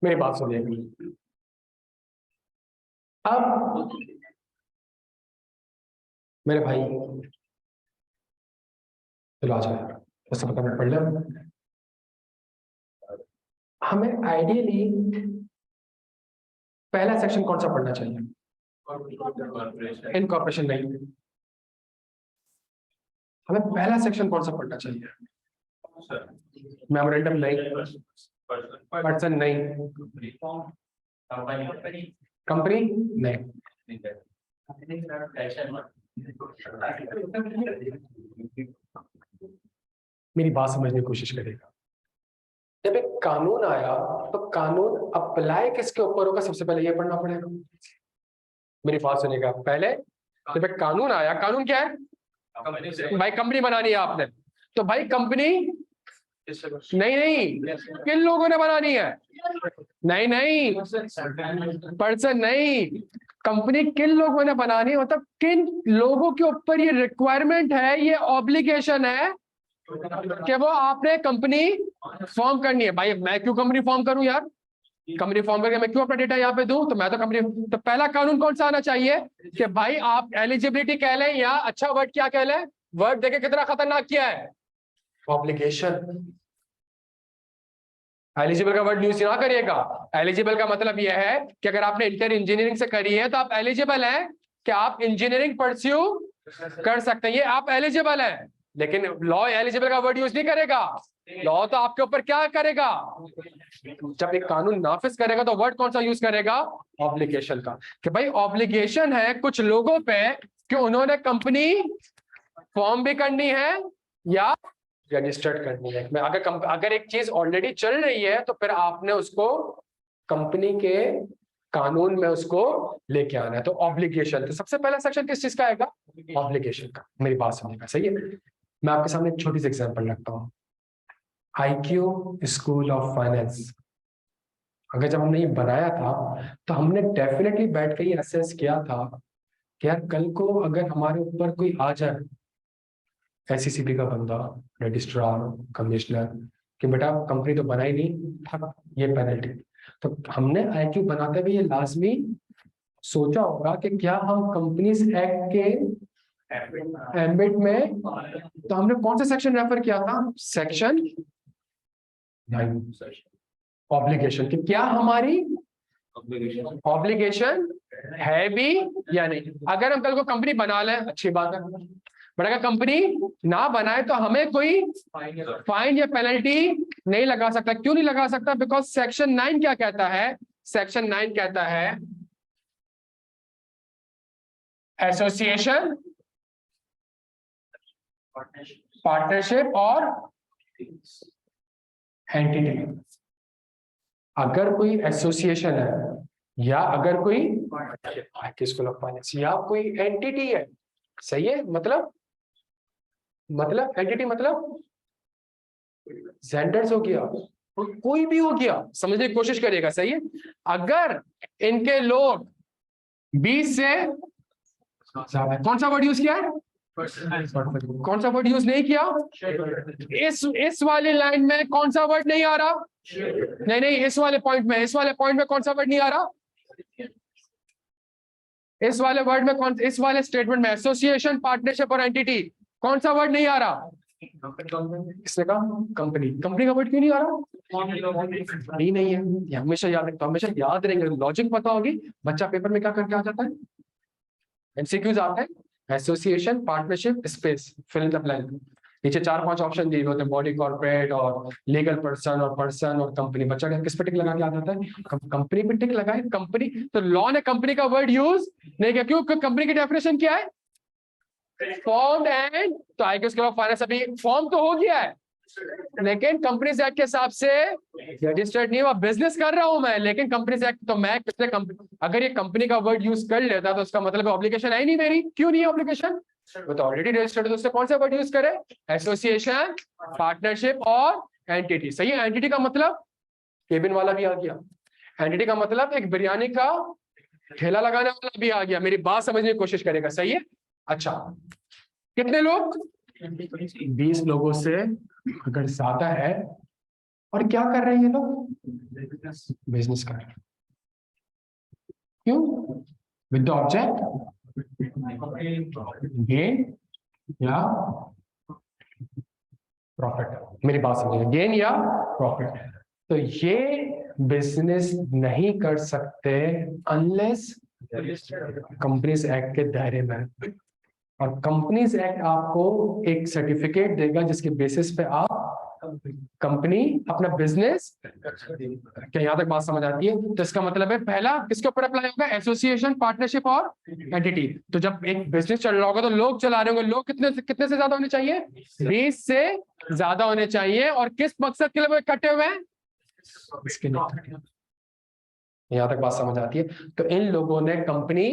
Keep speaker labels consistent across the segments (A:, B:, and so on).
A: मेरी बात सुनिए। अब मेरे भाई, चलो आ जाओ यार, उससे पता मैं पढ़ लिया। हमें आइडियली पहला सेक्शन कौन सा पढ़ना चाहिए? इनकॉर्पोरेशन नहीं, हमें पहला सेक्शन कौन सा पढ़ना चाहिए? मेमोरेंडम नहीं, पर्सन नहीं, कंपनी नहीं। मेरी बात समझने की कोशिश करेगा। जब एक कानून आया तो कानून अप्लाई किसके ऊपर होगा, सबसे पहले ये पढ़ना पड़ेगा। मेरी बात सुनिएगा, पहले जब एक कानून आया, कानून क्या है भाई? कंपनी बनानी है आपने, तो भाई कंपनी नहीं, किन लोगों ने बनानी है? नहीं, पर्सन नहीं, कंपनी किन लोगों ने बनानी है, मतलब किन लोगों के ऊपर ये रिक्वायरमेंट है, ये ऑब्लिगेशन है कि वो आपने कंपनी फॉर्म करनी है। भाई मैं क्यों कंपनी फॉर्म करूं यार? कंपनी फॉर्म करके मैं क्यों अपना डेटा यहाँ पे दूं? तो मैं तो कंपनी, तो पहला कानून कौन सा आना चाहिए कि भाई आप एलिजिबिलिटी कह लें या अच्छा वर्ड क्या कह लें, वर्ड देखे कितना खतरनाक किया है, ऑब्लिगेशन। एलिजिबल का वर्ड यूज ना करिएगा। एलिजिबल का मतलब यह है कि अगर आपने इंटर इंजीनियरिंग से करी है तो आप एलिजिबल हैं कि आप इंजीनियरिंग परस्यू कर सकते हैं, ये आप एलिजिबल हैं। लेकिन लॉ एलिजिबल का वर्ड यूज नहीं करेगा। लॉ तो आपके ऊपर क्या करेगा, जब एक कानून नाफिज करेगा तो वर्ड कौन सा यूज करेगा? ऑब्लिगेशन का। कि भाई ऑब्लिगेशन है कुछ लोगों पे कि उन्होंने कंपनी फॉर्म भी करनी है या रजिस्टर्ड करनी है। अगर एक चीज ऑलरेडी चल रही है तो फिर आपने उसको कंपनी के कानून में उसको लेके आना है। तो ऑब्लिगेशन, तो सबसे पहला सेक्शन किस चीज का आएगा? ऑब्लिगेशन का। मेरी बात समझेगा, सही है? मैं आपके सामने एक छोटी सी एग्जांपल रखता हूँ। IQ स्कूल ऑफ फाइनेंस, अगर जब हमने ये बनाया था तो हमने डेफिनेटली बैठ के ये असेस किया था कि यार कल को अगर हमारे ऊपर कोई आ जाए, SCCB का बंदा, रजिस्ट्रार, कमिश्नर, कि बेटा कंपनी तो बनाई नहीं था, ये पेनल्टी। तो हमने IQ बनाते हुए ये लाजमी सोचा होगा कि क्या हम कंपनीज एक्ट के एम्बिट में, तो हमने कौन सा सेक्शन रेफर किया था? Section 9, obligation. कि क्या हमारी ऑब्लिगेशन है भी या नहीं। अगर हम कल को कंपनी बना लें अच्छी बात है, बट अगर कंपनी ना बनाए तो हमें कोई फाइन या पेनल्टी नहीं लगा सकता। क्यों नहीं लगा सकता? बिकॉज सेक्शन 9 क्या कहता है? सेक्शन 9 कहता है एसोसिएशन, पार्टनरशिप और एंटिटी। अगर कोई एसोसिएशन है या अगर कोई स्कूल ऑफ फाइनेंस या कोई एंटिटी है, सही है? मतलब एंटिटी मतलब जेंडर्स हो गया, कोई भी हो गया, समझने की कोशिश करिएगा, सही है? अगर इनके लोग 20 से कौन सा वर्ड यूज किया है? कौन सा वर्ड यूज नहीं किया? इस वाले लाइन में कौन सा वर्ड नहीं आ रहा? नहीं, इस वाले पॉइंट में कौन सा वर्ड नहीं आ रहा? इस वाले वर्ड में इस वाले स्टेटमेंट में एसोसिएशन, पार्टनरशिप और एंटिटी, कौन सा वर्ड नहीं आ रहा? किसने कहा? कंपनी का वर्ड क्यों नहीं आ रहा? नहीं है, ये हमेशा याद रखता, हमेशा याद रहेंगे, लॉजिक पता होगी। बच्चा पेपर में क्या करके आ जाता है? MCQs आता है, association, partnership, space, fill in the blank. नीचे 4-5 ऑप्शन दिए होते हैं, बॉडी, कॉर्पोरेट और लीगल पर्सन और कंपनी। बच्चा किस पे टिक लगा के आ जाता है? कंपनी पे टिक लगाए। कंपनी, तो लॉ ने कंपनी का वर्ड यूज नहीं किया। क्यों? कंपनी की डेफिनेशन क्या है? फॉर्म एंड, तो IQ स्कूल ऑफ फाइनेंस अभी फॉर्म तो हो गया है, लेकिन कंपनीज एक्ट के हिसाब से रजिस्टर्ड नहीं हुआ। बिजनेस कर रहा हूं मैं, लेकिन कंपनीज एक्ट, तो मैं कितने अगर ये कंपनी का वर्ड यूज कर लेता तो उसका मतलब ऑब्लिगेशन है नहीं मेरी। क्यों नहीं है ऑब्लिगेशन? वो तो ऑलरेडी रजिस्टर्ड है, तो उससे कौन सा वर्ड यूज करे? एसोसिएशन, पार्टनरशिप और एंटिटी। सही है? एंटिटी का मतलब केबिन वाला भी आ गया, एंटिटी का मतलब एक बिरयानी का ठेला लगाने वाला भी आ गया। मेरी बात समझने की कोशिश करेगा, सही है? अच्छा, कितने लोग? 20 लोगों से अगर ज्यादा है और क्या कर रहे हैं ये लोग? बिजनेस कर रहे हैं। क्यों? विद द ऑब्जेक्ट गेन या प्रॉफिट। मेरी बात समझिए, गेन या प्रॉफिट। तो ये बिजनेस नहीं कर सकते अनलेस कंपनीज एक्ट के दायरे में। और कंपनीज एक्ट आपको एक सर्टिफिकेट देगा जिसके बेसिस पे आप कंपनी अपना बिजनेस, क्या यहां तक बात समझ आती है? तो इसका मतलब है पहला किसके ऊपर अप्लाई होगा? एसोसिएशन, पार्टनरशिप और एंटिटी। तो जब एक बिजनेस चल रहा होगा तो लोग चला रहे होंगे, लोग कितने से ज्यादा होने चाहिए? 20 से ज्यादा होने चाहिए। और किस मकसद के लिए वो इकट्ठे हुए हैं? इसके लिए। यहां तक बात समझ आती है? तो इन लोगों ने कंपनी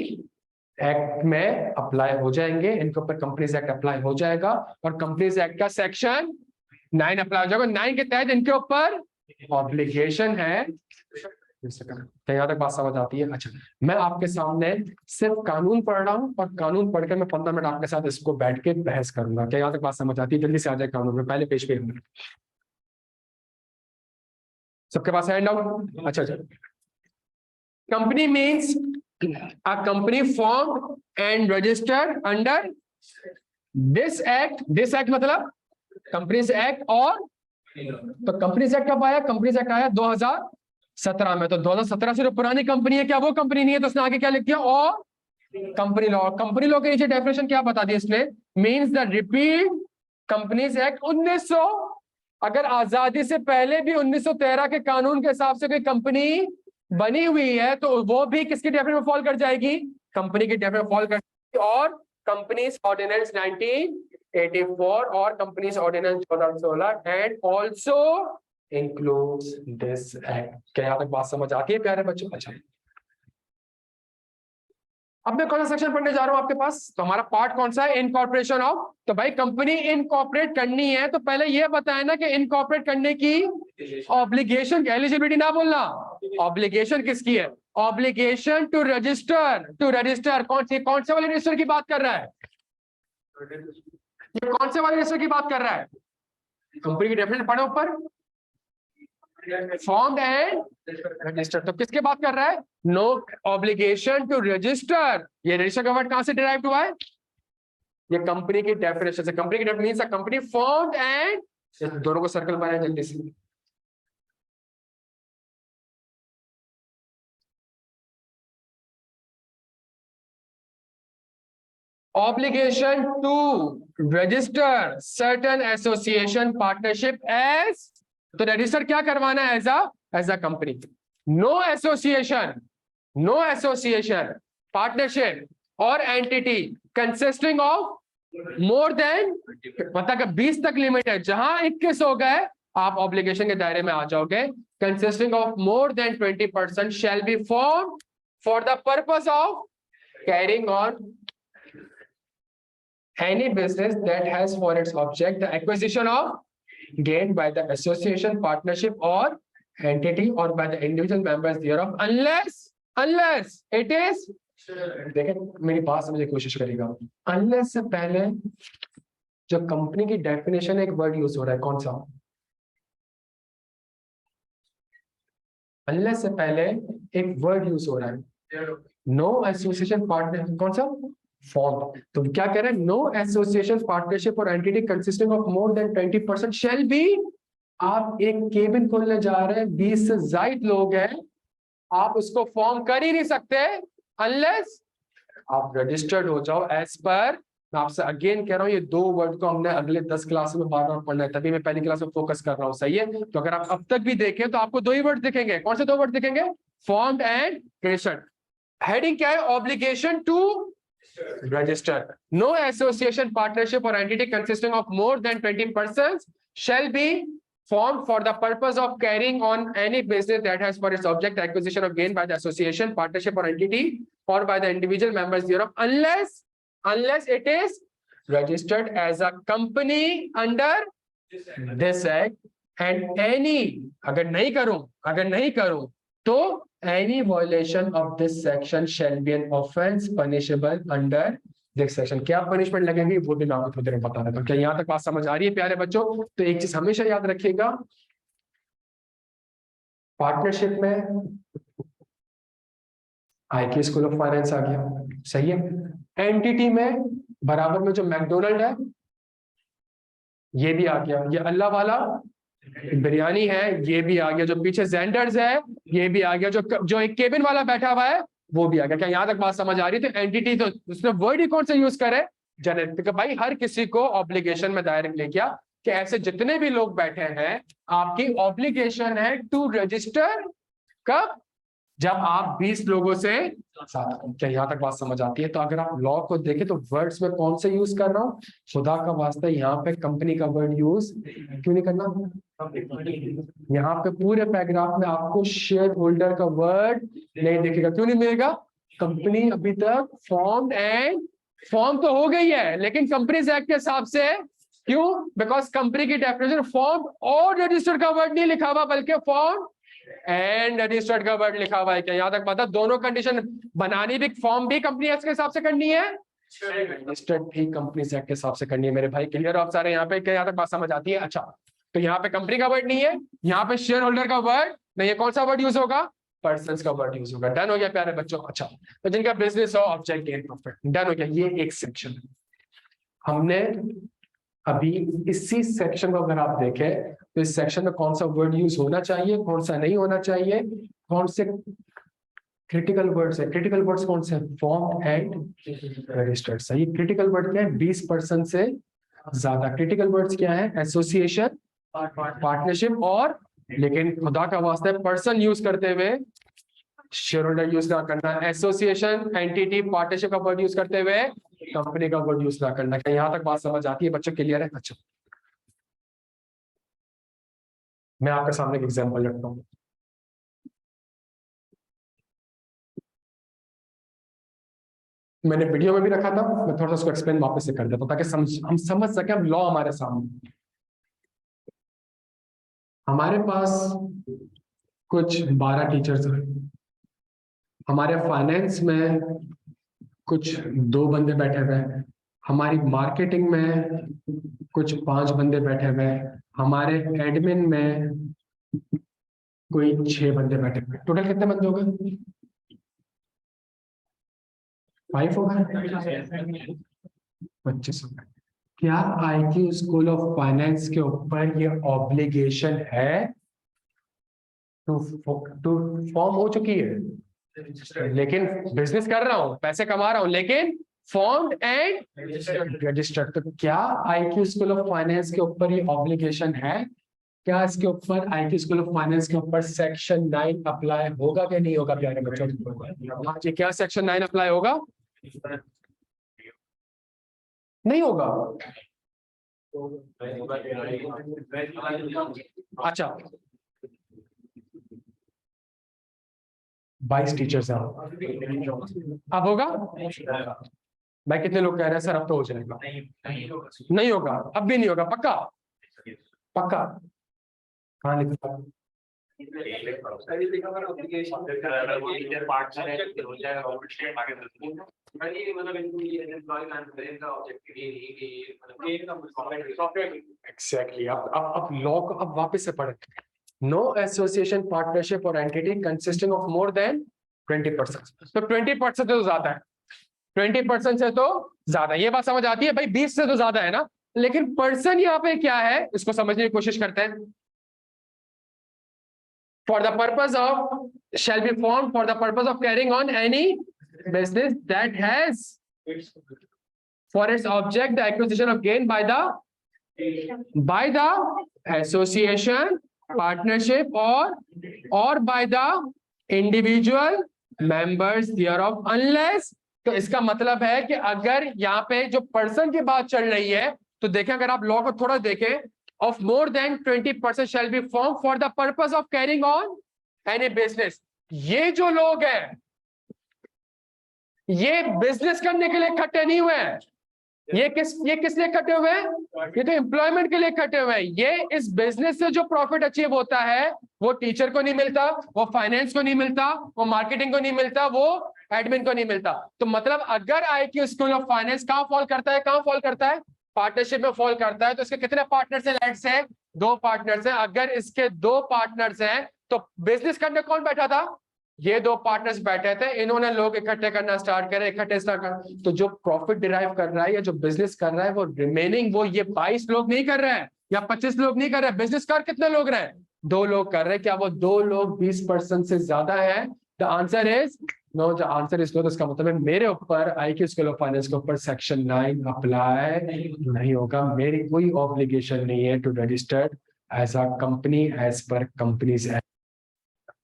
A: एक्ट में अप्लाई हो जाएंगे, इनके ऊपर कंपनीज एक्ट अप्लाई हो जाएगा और कंपनीज एक्ट का सेक्शन 9 अप्लाई हो जाएगा। 9 के तहत इनके ऊपर ऑब्लिगेशन है। तो यहां तक बात समझ आती है? अच्छा, मैं आपके सामने सिर्फ कानून पढ़ रहा हूं और कानून पढ़कर मैं 15 मिनट आपके साथ इसको बैठ के बहस करूंगा। क्या यहां तक बात समझ आती है? जल्दी से आ जाए कानून में, पहले पेज पे। सबके पास हैंड आउट? अच्छा। Company means a company formed and registered under this act। this act मतलब कंपनीज एक्ट। और तो कंपनीज एक्ट कब आया? कंपनीज एक्ट आया 2017 में। तो 2017 से जो पुरानी कंपनी है, क्या वो कंपनी नहीं है? तो उसने आगे क्या लिख दिया? और कंपनी लॉ। कंपनी लॉ के नीचे डेफिनेशन क्या बता दी इसने? Means the repeat companies act 1900। अगर आजादी से पहले भी 1913 के कानून के हिसाब से कोई कंपनी बनी हुई है तो वो भी किसकी डेफिनेशन में फॉल कर जाएगी? कंपनी की डेफिनेशन में फॉल कर जाएगी। और कंपनीज ऑर्डिनेंस 1984 और companies ordinance 2016 and also includes this act. क्या यहां तक बात समझ आती है प्यारे बच्चों? अच्छा, अब मैं कौन सा सेक्शन पढ़ने जा रहा हूं आपके पास? तो हमारा पार्ट कौन सा है? Incorporation of. तो भाई कंपनी इनकॉर्पोरेट करनी है तो पहले ये बताया ना कि इनकॉर्पोरेट करने की ऑब्लिगेशन, एलिजिबिलिटी ना बोलना, ऑब्लिगेशन किसकी है? Obligation to register. To register कौन से वाले रजिस्टर की बात कर रहा है? ये कौन से वाले रजिस्टर की बात कर रहा है? कंपनी की डेफिनेशन पढ़ो ऊपर, फॉर्म्ड एंड रजिस्टर्ड। तो किसके बात कर रहा है? No obligation to register. ये रजिस्टर का वर्ड कहां से डिराइव हुआ है? ये कंपनी की डेफिनेशन से। कंपनी की definition means a company formed and, दोनों को सर्कल बनाया जल्दी से। obligation to register certain association partnership as। तो रजिस्टर क्या करवाना है? As a company. No association partnership और entity consisting of more than, मतलब 20 तक लिमिट है। जहां 21 हो गए आप ऑब्लिगेशन के दायरे में आ जाओगे। Consisting of more then 20% shall be form for the purpose of carrying on any business that has for its object the acquisition of gain by the association, partnership or entity or by the individual members thereof unless it is। देखें मेरी बात समझने की कोशिश करेगा। unless से पहले जो कंपनी की डेफिनेशन एक वर्ड यूज हो रहा है, कौन सा? unless से पहले एक वर्ड यूज हो रहा है, नो एसोसिएशन पार्टनर, कौन सा? फॉर्म। तो क्या कह रहे हैं? नो एसोसिएशन पार्टनरशिप और entity consisting of more then 20% shall be. आप एक केबिन खोलने जा रहे हैं, 20 से ज्यादा लोग हैं, आप उसको फॉर्म कर ही नहीं सकते अनलेस आप रजिस्टर्ड हो जाओ एज पर। मैं आपसे अगेन कह रहा हूं, ये दो वर्ड को हमने अगले 10 क्लास में बार बार पढ़ना है, तभी मैं पहली क्लास में फोकस कर रहा हूं। सही है? तो अगर आप अब तक भी देखें तो आपको दो ही वर्ड दिखेंगे। कौन से दो वर्ड दिखेंगे? Formed and registered. हेडिंग क्या है? Obligation to register. No association, partnership or entity consisting of more than 20 persons shall be formed for the purpose of carrying on any business that has for its object acquisition of gain by the association, partnership or entity or by the individual members thereof unless it is registered as a company under this act and any, अगर नहीं करूं तो any violation of this section shall be an offense punishable under this section। क्या punishment लगेगी वो भी मैं आपको थोड़ी देर में बता देता हूं। क्या यहां तक बात समझ आ रही है प्यारे बच्चों? तो एक चीज हमेशा याद रखिएगा, पार्टनरशिप में IQ स्कूल ऑफ फाइनेंस आ गया, सही है। एंटिटी में बराबर में जो मैकडोनल्ड है ये भी आ गया, ये अल्लाह वाला बिरयानी है ये भी आ गया, जो पीछे जेंडर्स है ये भी आ गया, जो एक केबिन वाला बैठा हुआ है वो भी आ गया। क्या यहां तक बात समझ आ रही है? तो एंटिटी तो उसने वर्ड ही कौन सा यूज करे? जनरल। भाई हर किसी को ऑब्लिगेशन में दायरे ले गया कि ऐसे जितने भी लोग बैठे हैं आपकी ऑब्लिगेशन है टू रजिस्टर। कब? जब आप 20 लोगों से क्या यहां तक बात समझ आती है? तो अगर आप लॉ को देखें तो वर्ड्स में कौन से यूज कर रहा हूं? खुदा का वास्ता यहाँ पे कंपनी का वर्ड यूज क्यों नहीं करना? यहाँ पे पूरे पैराग्राफ में आपको शेयर होल्डर का वर्ड नहीं दिखेगा। क्यों नहीं मिलेगा? कंपनी अभी तक फॉर्म तो हो गई है लेकिन कंपनीज एक्ट के हिसाब से, क्यों? बिकॉज कंपनी की डेफिनेशन फॉर्म और रजिस्टर्ड का वर्ड नहीं लिखा हुआ बल्कि फॉर्म एंड रजिस्टर्ड का वर्ड लिखा हुआ है। क्या यहां तक पता? दोनों कंडीशन बनानी भी, फॉर्म भी कंपनी एक्ट के हिसाब से करनी है, रजिस्टर्ड भी कंपनी एक्ट के हिसाब से करनी है। मेरे भाई क्लियर आप सारे यहाँ पे? क्या यहां तक बात समझ आती है? अच्छा, तो यहाँ पे कंपनी का वर्ड नहीं है, यहाँ पे शेयर होल्डर का वर्ड नहीं है, कौन सा वर्ड यूज होगा? पर्सन्स का वर्ड यूज होगा। डन हो गया प्यारे बच्चों? अच्छा, तो जिनका बिजनेस हो, ऑब्जेक्ट, गेन, प्रॉफिट, डन हो गया। ये एक सेक्शन हमने अभी इसी सेक्शन को अगर आप देखें तो इस सेक्शन में कौन सा वर्ड यूज होना चाहिए, कौन सा नहीं होना चाहिए, कौन से क्रिटिकल वर्ड्स है। क्रिटिकल वर्ड्स कौन से? Form and registered. सही। क्रिटिकल वर्ड क्या है? 20% से ज्यादा। क्रिटिकल वर्ड्स क्या है? एसोसिएशन, पार्टनरशिप और, लेकिन खुदा का वास्ता है पर्सन यूज करते हुए शेयर होल्डर यूज ना करना, एसोसिएशन, एंटिटी, पार्टनरशिप का वर्ड यूज करते हुए कंपनी का वर्ड यूज ना करना। क्या यहां तक बात समझ आती है बच्चों? क्लियर है? अच्छा, मैं आपके सामने एक एग्जांपल रखता हूं। मैंने वीडियो में भी रखा था, मैं थोड़ा सा उसको एक्सप्लेन वापस से कर देता हूं ताकि हम समझ सके। हम लॉ हमारे सामने, हमारे पास कुछ 12 टीचर्स हैं, हमारे फाइनेंस में कुछ 2 बंदे बैठे हुए हैं, हमारी मार्केटिंग में कुछ 5 बंदे बैठे हुए हैं, हमारे एडमिन में कोई 6 बंदे बैठे हुए हैं। टोटल कितने बंदे हो गए? 5 हो गए, 25 हो गए। क्या IQ स्कूल ऑफ फाइनेंस के ऊपर ये ऑब्लिगेशन है टू फॉर्म हो चुकी है, लेकिन बिजनेस कर रहा हूं, पैसे कमा रहा हूं, लेकिन फॉर्म एंड रजिस्टर्ड। तो क्या IQ स्कूल ऑफ फाइनेंस के ऊपर ये ऑब्लिगेशन है? क्या इसके ऊपर IQ स्कूल ऑफ फाइनेंस के ऊपर सेक्शन 9 अप्लाई होगा कि नहीं होगा प्यारे बच्चों? हाँ जी, क्या सेक्शन 9 अप्लाई होगा? नहीं होगा। अच्छा, 22 टीचर्स हैं, अब होगा? भाई कितने लोग कह रहे हैं सर अब तो हो जाएगा? नहीं होगा, अब भी नहीं होगा। पक्का? पक्का? कहाँ लिखा? एग्जैक्टली। अब लॉ को अब वापस से पढ़े। नो एसोसिएशन, पार्टनरशिप और entity consisting of more then 20%। तो 20% तो ज्यादा है, 20% से तो ज्यादा। ये बात समझ आती है भाई? 20 से तो ज्यादा है ना, लेकिन पर्सन यहाँ पे क्या है इसको समझने की कोशिश करते हैं। For the purpose of, shall be formed for the purpose of carrying on any business that has for its object the acquisition of gain by the association, partnership or by the individual members thereof, unless। तो इसका मतलब है कि अगर यहाँ पे जो person की बात चल रही है तो देखें, अगर आप लॉ को थोड़ा देखें, of more than 20% shall be formed for the purpose of carrying on any business। ये जो लोग हैं ये बिजनेस करने के लिए इकट्ठे नहीं हुए हैं। ये किस लिए इकट्ठे हुए हैं? ये तो एम्प्लॉयमेंट के लिए इकट्ठे हुए हैं। ये इस बिजनेस से जो प्रॉफिट अचीव होता है वो टीचर को नहीं मिलता, वो फाइनेंस को नहीं मिलता, वो मार्केटिंग को नहीं मिलता, वो एडमिन को नहीं मिलता। तो मतलब अगर IQ स्कूल ऑफ फाइनेंस कहाँ फॉल करता है? कहाँ फॉल करता है? पार्टनरशिप में फॉल करता है। तो इसके कितने पार्टनर्स हैं? लेट्स से दो पार्टनर्स हैं, अगर इसके दो पार्टनर्स हैं तो बिजनेस करने कौन बैठा था? ये दो पार्टनर्स बैठे थे, इन्होंने लोग इकट्ठे करना स्टार्ट करे, इकट्ठे स्टार्ट कर, तो जो प्रॉफिट डिराइव कर रहा है या जो बिजनेस कर रहा है वो रिमेनिंग वो ये 22 लोग नहीं कर रहे हैं या 25 लोग नहीं कर रहे हैं। बिजनेस कर कितने लोग रहे हैं? 2 लोग कर रहे हैं। क्या वो 2 लोग 20% से ज्यादा है? The answer is no. The answer is no. तो इसका मतलब है मेरे ऊपर IQ स्कूल ऑफ फाइनेंस के ऊपर सेक्शन 9 अप्लाई नहीं होगा। मेरी कोई ऑब्लिगेशन नहीं है to register as a company as per companies.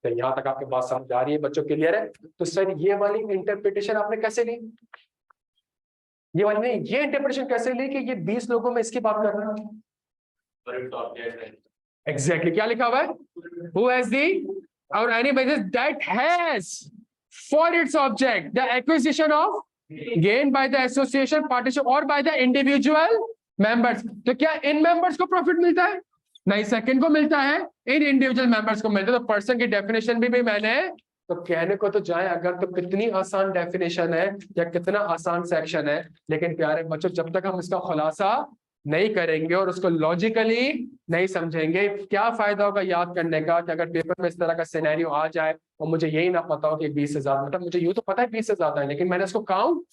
A: तो यहाँ तक आपकी बात समझ आ रही है बच्चों? क्लियर है? तो सर ये वाली इंटरप्रिटेशन आपने कैसे ली? ये वाली नहीं, ये इंटरप्रिटेशन कैसे ली कि ये 20 लोगों में इसकी बात कर रहा है? एग्जैक्टली क्या लिखा हुआ है? हु हैज दी और any business that has for its object the acquisition of gain by the association partnership और बाय द इंडिविजुअल मेंबर्स। तो क्या इन मेंबर्स को प्रॉफिट मिलता है? नहीं, सेकंड को मिलता है, इन इंडिविजुअल मेंबर्स को मिलता है। तो पर्सन की डेफिनेशन भी मैंने तो कहने को तो जाए अगर तो कितनी आसान डेफिनेशन है या कितना आसान सेक्शन है, लेकिन प्यारे बच्चों जब तक हम इसका खुलासा नहीं करेंगे और उसको लॉजिकली नहीं समझेंगे, क्या फायदा होगा याद करने का कि अगर पेपर में इस तरह का सिनेरियो आ जाए और मुझे यही ना पता हो कि 20 से ज्यादा, मतलब मुझे यूं तो पता है 20 से ज्यादा है, लेकिन मैंने इसको काउंट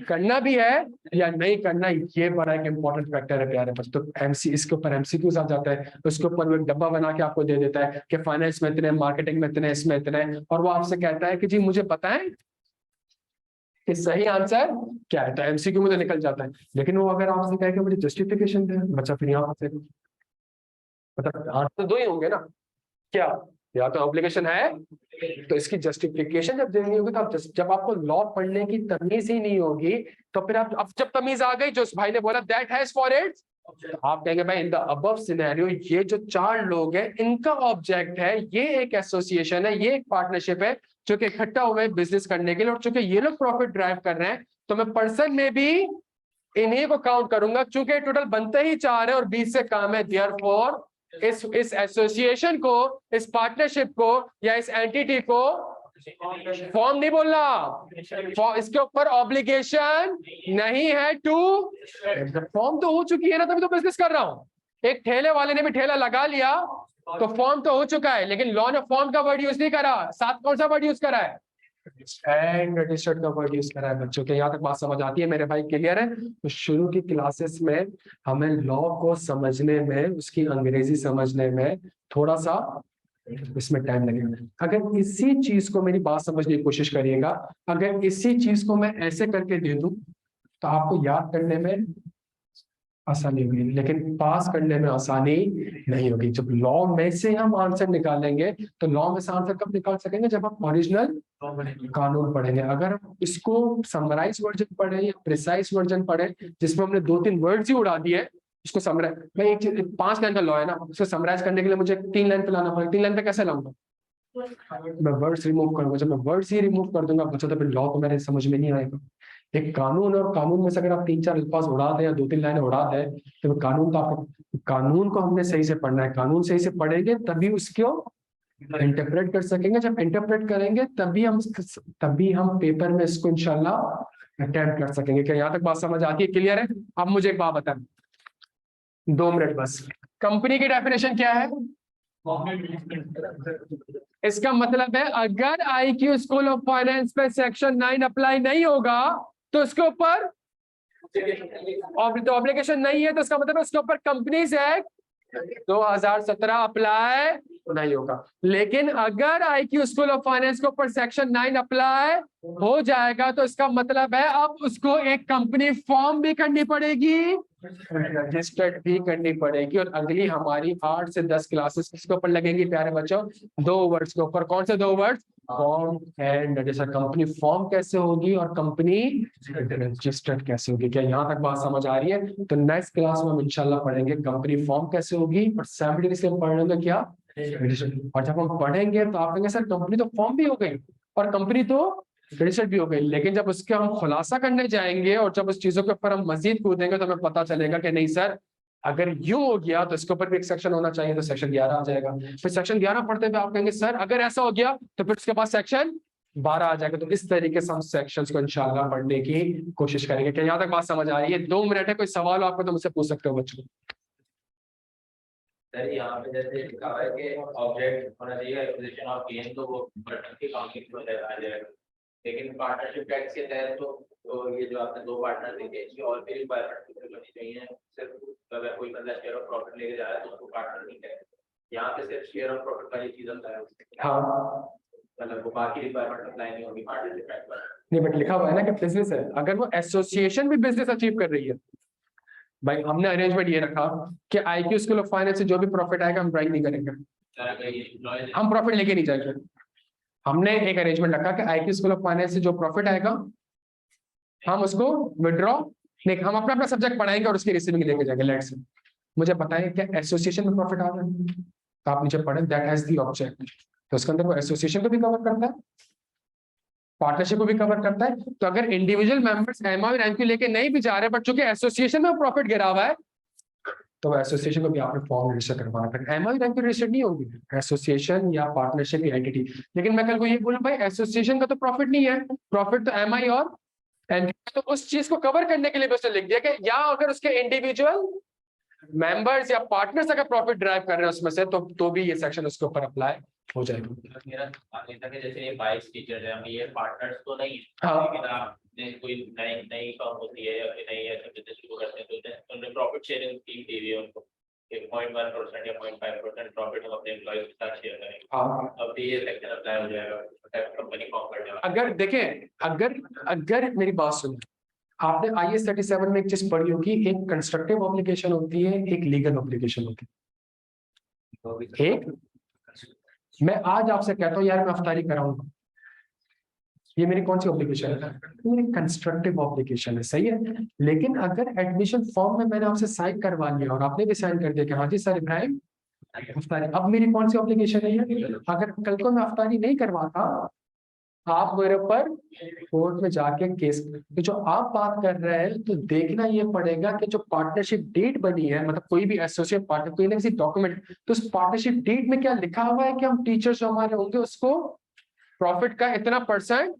A: करना भी है या नहीं करना, ये बड़ा एक इंपॉर्टेंट फैक्टर है प्यारे बच्चों। तो इसके ऊपर MCQs आ जाता है, उसके ऊपर वो एक डब्बा बना के आपको दे देता है कि फाइनेंस में इतने, मार्केटिंग में इतने, इसमें इतने, और वो आपसे कहता है कि जी मुझे बताएं कि सही आंसर क्या है। तो MCQ में तो निकल जाता है, लेकिन वो अगर आपसे कहे कि मुझे जस्टिफिकेशन दे, बच्चा फिर यहाँ से मतलब आंसर 2 ही होंगे ना क्या? या तो ऑब्लिगेशन है तो इसकी जस्टिफिकेशन जब देनी होगी, तो आप जब आपको लॉ पढ़ने की तमीज ही नहीं होगी तो फिर आप, अब जब तमीज आ गई, जो उस भाई ने बोला दैट हैज फॉर इट, आप कहेंगे भाई इन द अबव सिनेरियो ये जो 4 लोग हैं इनका ऑब्जेक्ट है, ये एक एसोसिएशन है, ये एक पार्टनरशिप है जो कि इकट्ठा हुए बिजनेस करने के लिए, और चूंकि ये लोग प्रॉफिट ड्राइव कर रहे हैं तो मैं पर्सन में भी इन्हीं को काउंट करूंगा, चूंकि टोटल बनते ही 4 है और 20 से कम है। देयरफॉर इस एसोसिएशन को, इस पार्टनरशिप को या इस एंटिटी को फॉर्म नहीं बोलना, इसके ऊपर ऑब्लिगेशन नहीं है टू, फॉर्म तो हो चुकी है ना, तभी तो बिजनेस कर रहा हूं। एक ठेले वाले ने भी ठेला लगा लिया तो फॉर्म तो हो चुका है, लेकिन लॉ ने फॉर्म का वर्ड यूज नहीं करा, साथ कौन सा वर्ड यूज करा है? एंड रजिस्टर्ड का वर्ड यूज करा है बच्चों के। यहाँ तक बात समझ आती है मेरे भाई? क्लियर है? तो शुरू की क्लासेस में हमें लॉ को समझने में, उसकी अंग्रेजी समझने में थोड़ा सा इसमें टाइम लगेगा। अगर इसी चीज को, मेरी बात समझने की कोशिश करिएगा, अगर इसी चीज को मैं ऐसे करके दे दूं तो आपको याद करने में आसानी होगी, लेकिन पास करने में आसानी नहीं होगी। जब लॉ में से हम आंसर निकालेंगे तो लॉ में से आंसर कब निकाल सकेंगे? जब हम ओरिजिनल कानून पढ़ेंगे। अगर इसको समराइज वर्जन पढ़े या प्रिसाइज वर्जन पढ़े जिसमें हमने 2-3 वर्ड्स ही उड़ा दिए, इसको समराइज, मैं एक चीज 5 लाइन का लॉ है ना, उसको समराइज करने के लिए मुझे 3 लाइन पे लाना पड़ेगा। 3 लाइन पे कैसे लाऊंगा? मैं वर्ड्स रिमूव करूंगा। जब मैं वर्ड्स ही रिमूव कर दूंगा बच्चों तो फिर लॉ तो मेरे समझ में नहीं आएगा। एक कानून, और कानून में से अगर आप 3-4 अल्फाज उड़ा दें या 2-3 लाइनें उड़ा दें तो कानून तो आपको, कानून को हमने सही से पढ़ना है। कानून सही से पढ़ेंगे तभी उसको इंटरप्रेट कर सकेंगे। जब इंटरप्रेट करेंगे तभी हम पेपर में इसको इंशाल्लाह अटेम्प्ट कर सकेंगे। क्या यहाँ तक बात समझ आती है? क्लियर है? अब मुझे एक बात बताएं, 2 मिनट बस। कंपनी की डेफिनेशन क्या है? इसका मतलब है अगर IQ स्कूल ऑफ फाइनेंस पे सेक्शन 9 अप्लाई नहीं होगा तो उसके ऊपर ऑब्लिगेशन नहीं है, तो इसका मतलब है उसके ऊपर कंपनीज एक्ट 2017 अप्लाई नहीं होगा। लेकिन अगर IQ स्कूल ऑफ फाइनेंस के ऊपर सेक्शन 9 अप्लाई हो जाएगा तो इसका मतलब है अब उसको एक कंपनी फॉर्म भी करनी पड़ेगी, रजिस्टर्ड भी करनी पड़ेगी। और अगली हमारी 8 से 10 क्लासेस किसके ऊपर लगेंगी प्यारे बच्चों? 2 वर्ड्स के ऊपर। कौन से 2 words? Form and register. Company form कैसे होगी और कंपनी रजिस्टर्ड कैसे होगी? क्या यहाँ तक बात समझ आ रही है? तो नेक्स्ट क्लास में हम इंशाल्लाह पढ़ेंगे कंपनी फॉर्म कैसे होगी, और साइमल्टेनियसली हम पढ़ेंगे क्या? और जब हम पढ़ेंगे तो आप कहेंगे सर कंपनी तो फॉर्म भी हो गई और कंपनी तो रजिस्टर्ड भी हो गई, लेकिन जब उसके हम खुलासा करने जाएंगे और जब उस चीजों के ऊपर हम मजीद कूदेंगे तो हमें पता चलेगा कि नहीं सर, अगर यूं हो गया तो इसके ऊपर भी एक सेक्शन होना चाहिए, तो सेक्शन 11 आ जाएगा। फिर सेक्शन 11 पढ़ते हुए आप कहेंगे सर अगर ऐसा हो गया तो फिर उसके बाद सेक्शन 12 आ जाएगा। तो इस तरीके से हम सेक्शंस को इंशाल्लाह पढ़ने की कोशिश करेंगे। क्या यहाँ तक बात समझ आ रही है? 2 मिनट है, कोई सवाल आपको तो मुझसे पूछ सकते हो बच्चों।
B: सर यहाँ पे जैसे लिखा हुआ है कि ऑब्जेक्ट होना चाहिए एक्विजिशन ऑफ गेन, तो वो बटन की काउंटिंग में आ जाएगा। लेकिन पार्टनरशिप टैक्स के तहत तो ये जो आपने दो पार्टनर देखे इसकी और भी रिक्वायरमेंट होनी चाहिए। सिर्फ अगर कोई बंदा शेयर ऑफ प्रॉफिट लेके जा रहा है तो उसको पार्टनर नहीं कहेगा, यहाँ पे सिर्फ शेयर ऑफ प्रॉफिट का ये चीज होता है।
A: हाँ
B: मतलब वो बाकी रिक्वायरमेंट अप्लाई नहीं होगी पार्टनरशिप टैक्स पर।
A: नहीं, बट लिखा हुआ है ना कि बिजनेस है, अगर वो एसोसिएशन भी बिजनेस अचीव कर रही है, भाई हमने अरेंजमेंट ये रखा कि IQ स्कूल ऑफ फाइनेंस से जो भी प्रॉफिट आएगा हम ड्राइंग नहीं करेंगे, हम प्रॉफिट लेके नहीं जाएंगे। हमने एक अरेंजमेंट रखा कि IQ स्कूल ऑफ फाइनेंस से जो प्रॉफिट आएगा हम उसको विड्रॉ नहीं, हम अपना अपना सब्जेक्ट पढ़ाएंगे और उसकी रिसीविंग लेके जाएंगे। लेट्स से मुझे बताएं क्या एसोसिएशन में प्रॉफिट आ रहा है, तो आप नीचे पढ़ें दैट हैज द ऑब्जेक्ट, तो उसके अंदर वो एसोसिएशन को भी कवर करता है, पार्टनरशिप को भी कवर करता है। तो अगर इंडिविजुअल मेंबर्स MI और MQ लेके नहीं भी जा रहे बट चूंकि एसोसिएशन में प्रॉफिट गिरा हुआ है तो एसोसिएशन को भी आपने फॉर्म रजिस्टर करवाना पड़ेगा। MI और MQ रजिस्टर नहीं होगी, एसोसिएशन या पार्टनरशिप की एंटिटी। लेकिन मैं कल को ये बोलूं भाई एसोसिएशन का तो प्रॉफिट नहीं है, प्रॉफिट तो MI और MQ, तो उस चीज को कवर करने के लिए भी उसने लिख दिया कि या अगर उसके इंडिविजुअल मेंबर्स या पार्टनर्स अगर प्रॉफिट ड्राइव कर रहे हैं उसमें से तो भी ये सेक्शन उसके ऊपर अप्लाई हो जाएगा।
B: मेरा मानना था कि जैसे ये 22 टीचर है, ये पार्टनर्स तो नहीं है,
A: हाँ।
B: लेकिन आपने कोई नई फर्म होती है या फिर नई ऐसे बिजनेस शुरू करते हैं तो उन्हें प्रॉफिट शेयरिंग स्कीम दी हुई है उनको 0.1% या 0.5% प्रॉफिट हम अपने एम्प्लॉइज के साथ शेयर करेंगे।
A: हाँ
B: अब ये सेक्शन अप्लाई हो जाएगा कंपनी फॉर्म करने वाला।
A: अगर देखें, अगर मेरी बात सुनो, आपने IAS 37 में एक चीज पढ़ी होगी, एक कंस्ट्रक्टिव ऑब्लिगेशन होती है, एक लीगल ऑब्लिगेशन होती है। एक मैं आज आपसे कहता हूँ यार मैं अफ्तारी कराऊंगा, ये मेरी कौन सी ऑब्लिगेशन है? मेरी कंस्ट्रक्टिव ऑब्लिगेशन है, सही है। लेकिन अगर एडमिशन फॉर्म में मैंने आपसे साइन करवा लिया और आपने भी साइन कर दिया कि हाँ जी सर इब्राहिम अफ्तारी, अब मेरी कौन सी ऑब्लिगेशन है ये? अगर कल को मैं अफ्तारी नहीं करवाता आप मेरे ऊपर कोर्ट में जाके केस, तो जो आप बात कर रहे हैं तो देखना ये पड़ेगा कि जो पार्टनरशिप डेट बनी है, मतलब कोई भी एसोसिएट पार्टनर कोई ना किसी डॉक्यूमेंट, तो उस पार्टनरशिप डेट में क्या लिखा हुआ है कि हम टीचर्स जो हमारे होंगे उसको प्रॉफिट का इतना %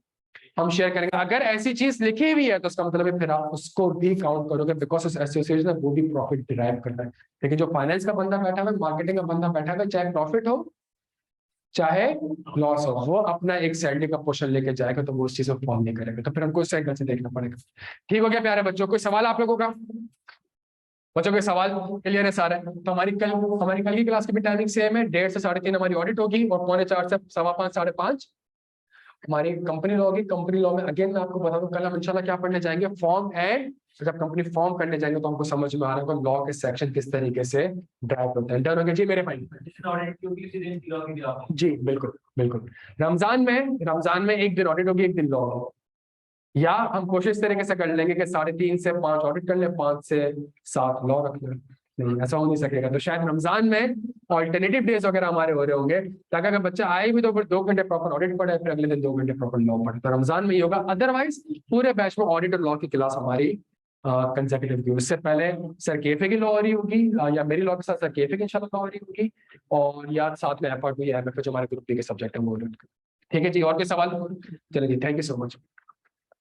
A: हम शेयर करेंगे। अगर ऐसी चीज लिखी हुई है तो उसका मतलब है फिर आप उसको भी काउंट करोगे, बिकॉज उस एसोसिएशन में वो भी प्रॉफिट डिराइव करता है। लेकिन जो फाइनेंस का बंदा बैठा हुआ है, मार्केटिंग का बंदा बैठा हुआ है, चाहे प्रॉफिट हो चाहे लॉस हो, वो अपना एक सैलरी का पोर्शन लेके जाएगा, तो वो उस चीज को फॉर्म नहीं करेगा। तो फिर हमको इस एंगल से देखना पड़ेगा। ठीक हो गया प्यारे बच्चों? कोई सवाल आप लोगों का? बच्चों के सवाल क्लियर है सारे? तो हमारी कल की क्लास की भी टाइमिंग सेम है, 1:30 से 3:30 हमारी ऑडिट होगी और 4:45 से 5:15 5:30 हमारी कंपनी लॉ होगी। कंपनी लॉ में अगेन मैं आपको बता दूं कल हम इंशाल्लाह क्या पढ़ने जाएंगे, फॉर्म एंड, जब कंपनी फॉर्म करने जाएंगे तो हमको समझ में आ रहा है लॉ के सेक्शन किस तरीके से ड्राइव होते हैं। डन हो गया जी मेरे भाई? जी बिल्कुल बिल्कुल। रमजान में एक दिन ऑडिट होगी, एक दिन लॉ होगा, या हम कोशिश तरीके से कर लेंगे कि 3:30 से 5 ऑडिट कर ले, 5 से 7 लॉ रख ले। नहीं ऐसा हो नहीं सकेगा, तो शायद रमजान में ऑल्टरनेटिव डेज वगैरह हमारे हो रहे होंगे, ताकि अगर बच्चा आए भी तो फिर 2 घंटे प्रॉपर ऑडिट पढ़े, फिर अगले दिन 2 घंटे प्रॉपर लॉ पढ़े। तो रमजान में ये होगा, अदरवाइज पूरे बैच में ऑडिट और लॉ की क्लास हमारी कंसेक्यूटिव की। उससे पहले सर केफे की लॉ हो रही होगी, या मेरी लॉ के साथ सर केफे की इंशाल्लाह लॉ हो रही होगी, और या साथ में एफर्ट भी है जो हमारे ग्रुप के सब्जेक्ट है वो। ठीक है जी, और कोई सवाल? चलिए जी, थैंक यू सो मच।